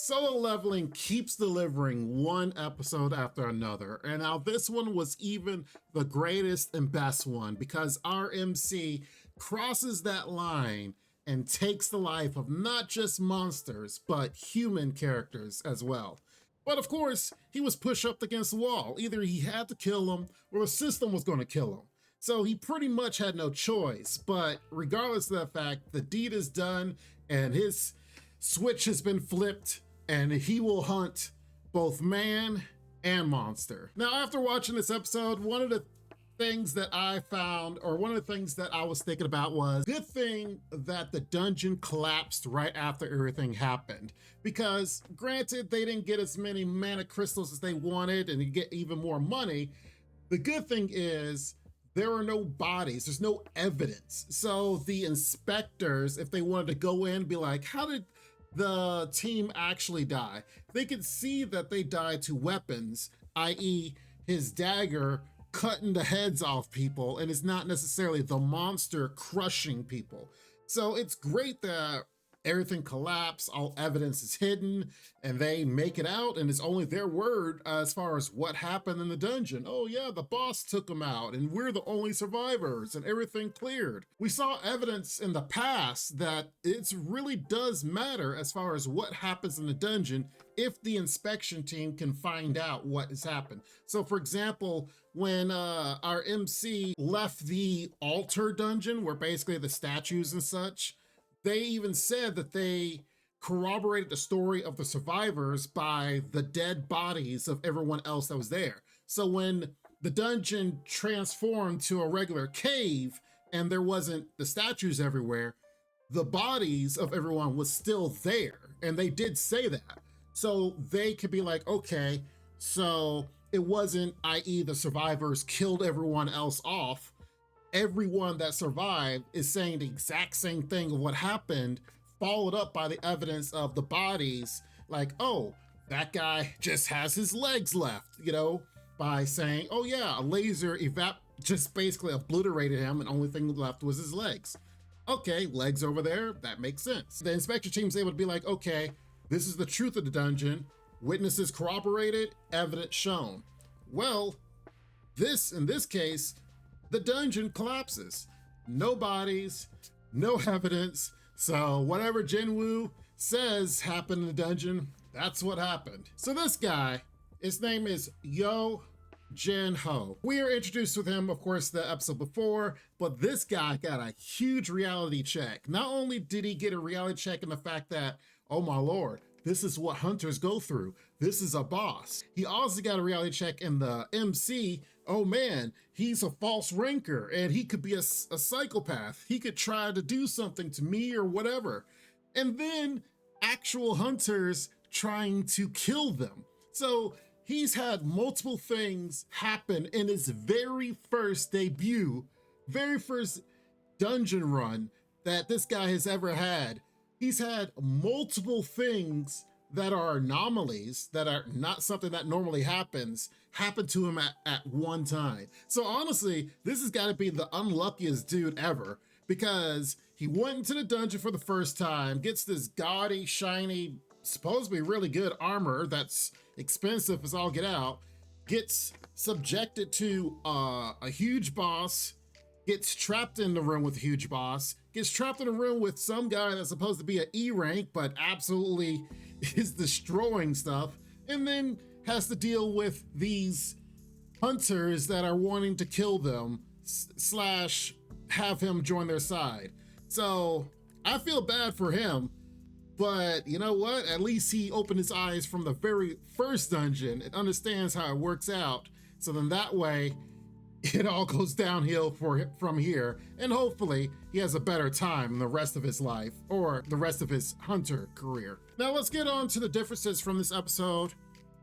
Solo Leveling keeps delivering one episode after another, and now this one was even the greatest and best one because our MC crosses that line and takes the life of not just monsters, but human characters as well. But of course, he was pushed up against the wall. Either he had to kill him or the system was going to kill him. So he pretty much had no choice. But regardless of that fact, the deed is done and his switch has been flipped, and he will hunt both man and monster. Now, after watching this episode, one of the things that I found, or one of the things that I was thinking about was, good thing that the dungeon collapsed right after everything happened. Because granted, they didn't get as many mana crystals as they wanted and get even more money. The good thing is, there are no bodies, there's no evidence. So the inspectors, if they wanted to go in and be like, how did the team actually die? They could see that they died to weapons, i.e. his dagger cutting the heads off people, and it's not necessarily the monster crushing people. So it's great that everything collapsed, all evidence is hidden, and they make it out, and it's only their word as far as what happened in the dungeon. Oh yeah, the boss took them out, and we're the only survivors, and everything cleared. We saw evidence in the past that it really does matter as far as what happens in the dungeon if the inspection team can find out what has happened. So for example, when our MC left the altar dungeon, where basically the statues and such, they even said that they corroborated the story of the survivors by the dead bodies of everyone else that was there. So when the dungeon transformed to a regular cave and there wasn't the statues everywhere, the bodies of everyone was still there. And they did say that. So they could be like, okay, so it wasn't, i.e. the survivors killed everyone else off. Everyone that survived is saying the exact same thing of what happened, followed up by the evidence of the bodies, like, oh, that guy just has his legs left, you know, by saying, oh yeah, a laser just basically obliterated him and only thing left was his legs. Okay, legs over there, that makes sense. The inspection team's able to be like, okay, this is the truth of the dungeon, witnesses corroborated, evidence shown. Well, in this case, the dungeon collapses. No bodies, no evidence. So whatever Jinwoo says happened in the dungeon, that's what happened. So this guy, his name is Jinwoo. We are introduced with him, of course, the episode before, but this guy got a huge reality check. Not only did he get a reality check in the fact that, oh my lord, this is what hunters go through. This is a boss. He also got a reality check in the MC. Oh man, he's a false ranker and he could be a psychopath. He could try to do something to me or whatever. And then actual hunters trying to kill them. So he's had multiple things happen in his very first debut, very first dungeon run that this guy has ever had. He's had multiple things that are anomalies, that are not something that normally happen to him at one time. So honestly, this has got to be the unluckiest dude ever, because he went into the dungeon for the first time, gets this gaudy, shiny, supposedly really good armor that's expensive as all get out, gets subjected to a huge boss, gets trapped in the room with a huge boss, gets trapped in a room with some guy that's supposed to be an E rank, but absolutely is destroying stuff, and then has to deal with these hunters that are wanting to kill them, slash have him join their side. So I feel bad for him, but you know what? At least he opened his eyes from the very first dungeon and understands how it works out. So then that way, it all goes downhill from here, and hopefully he has a better time in the rest of his life, or the rest of his hunter career. Now let's get on to the differences from this episode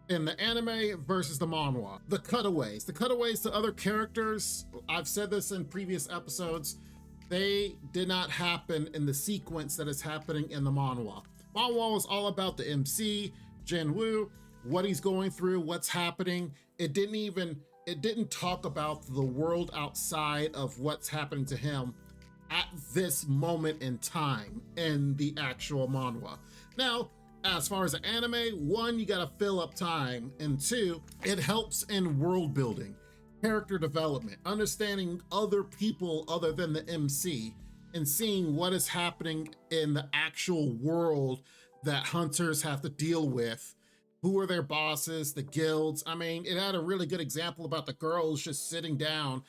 in the anime versus the manhwa. The cutaways to other characters, I've said this in previous episodes, they did not happen in the sequence that is happening in the manhwa. Manhwa was all about the MC, Jinwoo, what he's going through, what's happening. It didn't talk about the world outside of what's happening to him at this moment in time in the actual manhwa. Now, As far as the anime, one, you gotta fill up time, and two, it helps in world building, character development, understanding other people other than the MC, and seeing what is happening in the actual world that hunters have to deal with. Who are their bosses, the guilds? I mean, it had a really good example about the girls just sitting down,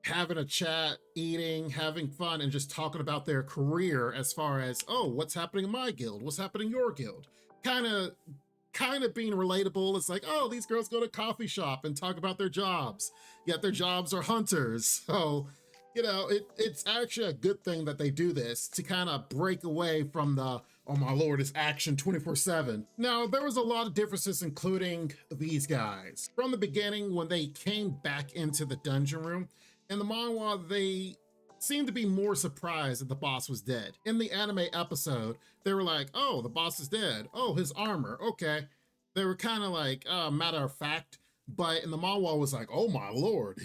having a chat, eating, having fun, and just talking about their career as far as, oh, what's happening in my guild? What's happening in your guild? Kind of being relatable. It's like, oh, these girls go to coffee shop and talk about their jobs, yet their jobs are hunters. So, it's actually a good thing that they do this to kind of break away from the, oh my lord, it's action 24/7. Now, there was a lot of differences, including these guys. From the beginning, when they came back into the dungeon room, in the manhwa, they seemed to be more surprised that the boss was dead. In the anime episode, they were like, oh, the boss is dead. Oh, his armor, okay. They were kind of like, matter of fact, but in the manhwa was like, oh my lord,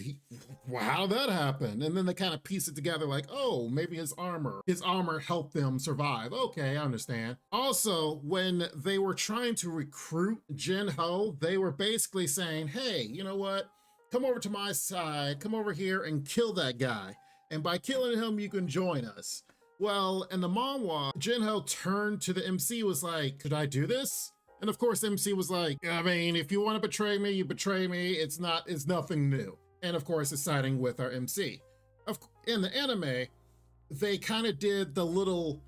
how did that happen? And then they kind of piece it together like, oh, maybe his armor helped them survive. Okay, I understand. Also, when they were trying to recruit Jinwoo, they were basically saying, hey, you know what? Come over to my side, come over here and kill that guy. And by killing him, you can join us. Well, in the manhwa, Jinwoo turned to the MC, was like, could I do this? And of course, MC was like, I mean, if you want to betray me, you betray me. It's nothing new. And of course, it's siding with our MC. In the anime, they kind of did the little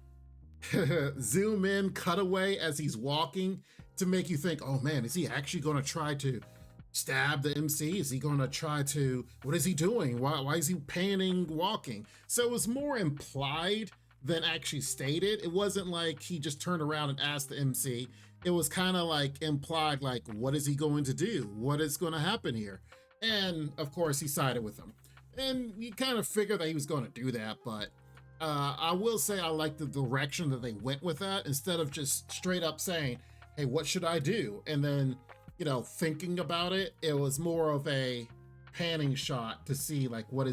zoom in cutaway as he's walking to make you think, oh man, is he actually going to try to stab the MC? Is he going to try to, what is he doing? Why is he panning, walking? So it was more implied than actually stated. It wasn't like he just turned around and asked the MC. It was kind of like implied, like, what is he going to do? What is going to happen here? And of course he sided with him. And you kind of figured that he was going to do that, but I will say I like the direction that they went with that, instead of just straight up saying, hey, what should I do? And then, thinking about it, it was more of a panning shot to see like, what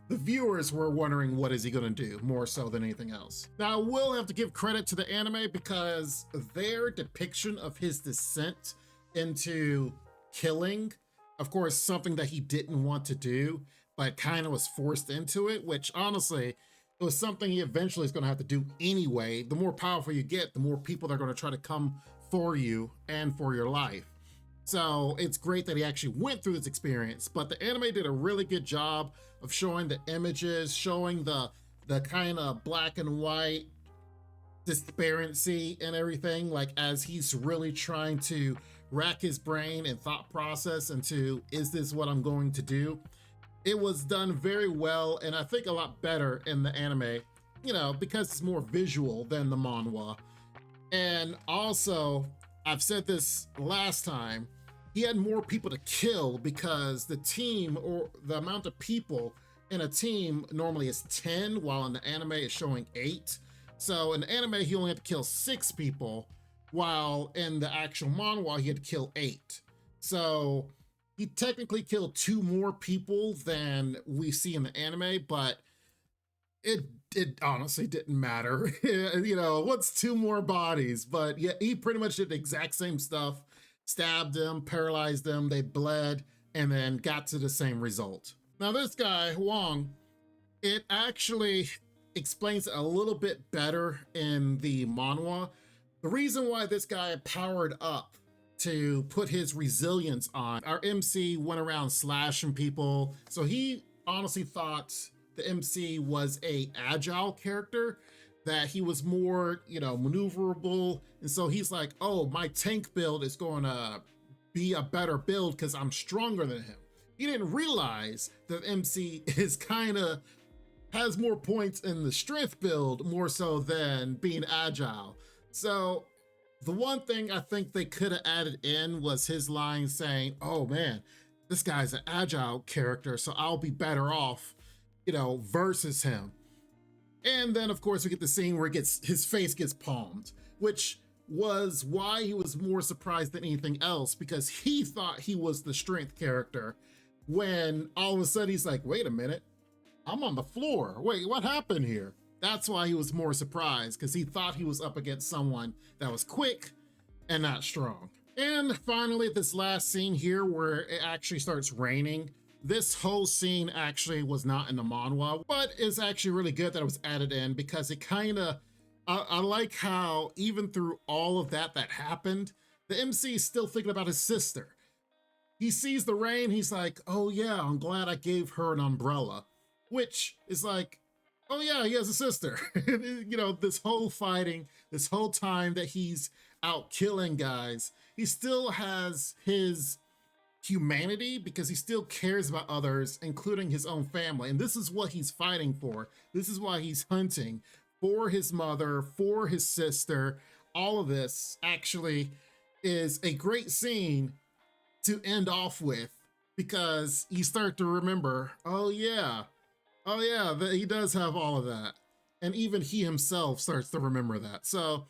the viewers were wondering, what is he gonna do, more so than anything else. Now, I will have to give credit to the anime because their depiction of his descent into killing, of course, something that he didn't want to do, but kind of was forced into it, which honestly, it was something he eventually is gonna have to do anyway. The more powerful you get, the more people that are gonna try to come for you and for your life. So it's great that he actually went through this experience, but the anime did a really good job of showing the images, showing the kind of black and white disparity and everything, like as he's really trying to rack his brain and thought process into, is this what I'm going to do? It was done very well, and I think a lot better in the anime, because it's more visual than the manhwa. And also, I've said this last time, he had more people to kill because the team, or the amount of people in a team, normally is 10, while in the anime it's showing 8. So in the anime, he only had to kill 6 people, while in the actual manhwa, he had to kill 8. So he technically killed 2 more people than we see in the anime, but it honestly didn't matter. What's 2 more bodies? But yeah, he pretty much did the exact same stuff, stabbed them, paralyzed them, they bled, and then got to the same result. Now this guy, Wong, it actually explains it a little bit better in the manhwa. The reason why this guy powered up to put his resilience on, our MC went around slashing people, so he honestly thought the MC was a agile character, that he was more, maneuverable. And so he's like, oh, my tank build is going to be a better build because I'm stronger than him. He didn't realize that MC is has more points in the strength build more so than being agile. So the one thing I think they could have added in was his line saying, oh man, this guy's an agile character, so I'll be better off, versus him. And then of course we get the scene where his face gets palmed, which was why he was more surprised than anything else, because he thought he was the strength character, when all of a sudden he's like, wait a minute, I'm on the floor. Wait, what happened here? That's why he was more surprised, because he thought he was up against someone that was quick and not strong. And finally, this last scene here where it actually starts raining. This whole scene actually was not in the manhwa, but it's actually really good that it was added in, because it kind of, I like how even through all of that happened, the MC is still thinking about his sister. He sees the rain, he's like, oh yeah, I'm glad I gave her an umbrella. Which is like, oh yeah, he has a sister. You know, this whole fighting, this whole time that he's out killing guys, he still has his humanity, because he still cares about others, including his own family. And this is what he's fighting for. This is why he's hunting for his mother, for his sister. All of this actually is a great scene to end off with, because you start to remember, oh yeah, that he does have all of that. And even he himself starts to remember that. So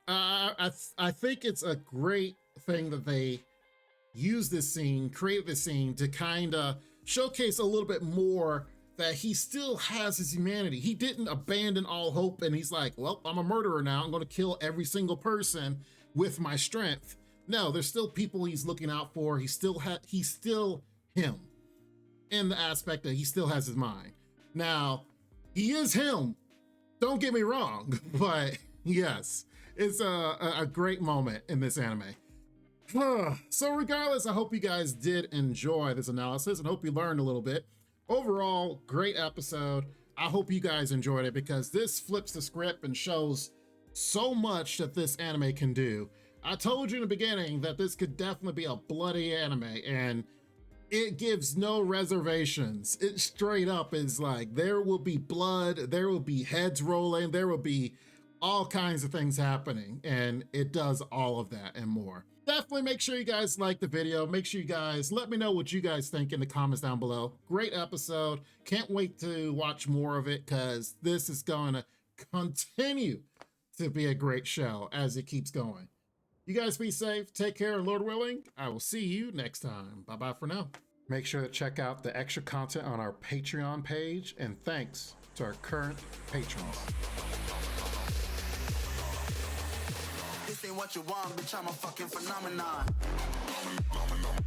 I think it's a great thing that they use this scene, create this scene to kind of showcase a little bit more that he still has his humanity. He didn't abandon all hope and he's like, well, I'm a murderer now. I'm going to kill every single person with my strength. No, there's still people he's looking out for. He's still him, in the aspect that he still has his mind. Now, he is him. Don't get me wrong, but yes, it's a great moment in this anime. So regardless, I hope you guys did enjoy this analysis and hope you learned a little bit. Overall, great episode. I hope you guys enjoyed it, because this flips the script and shows so much that this anime can do. I told you in the beginning that this could definitely be a bloody anime, and it gives no reservations. It straight up is like, there will be blood, there will be heads rolling, there will be all kinds of things happening, and it does all of that and more. Definitely make sure you guys like the video. Make sure you guys let me know what you guys think in the comments down below. Great episode. Can't wait to watch more of it, because this is going to continue to be a great show as it keeps going. You guys be safe, take care, and Lord willing, I will see you next time. Bye-bye for now. Make sure to check out the extra content on our Patreon page, and thanks to our current patrons. This ain't what you want, bitch, I'm a fucking phenomenon. Phenomenon.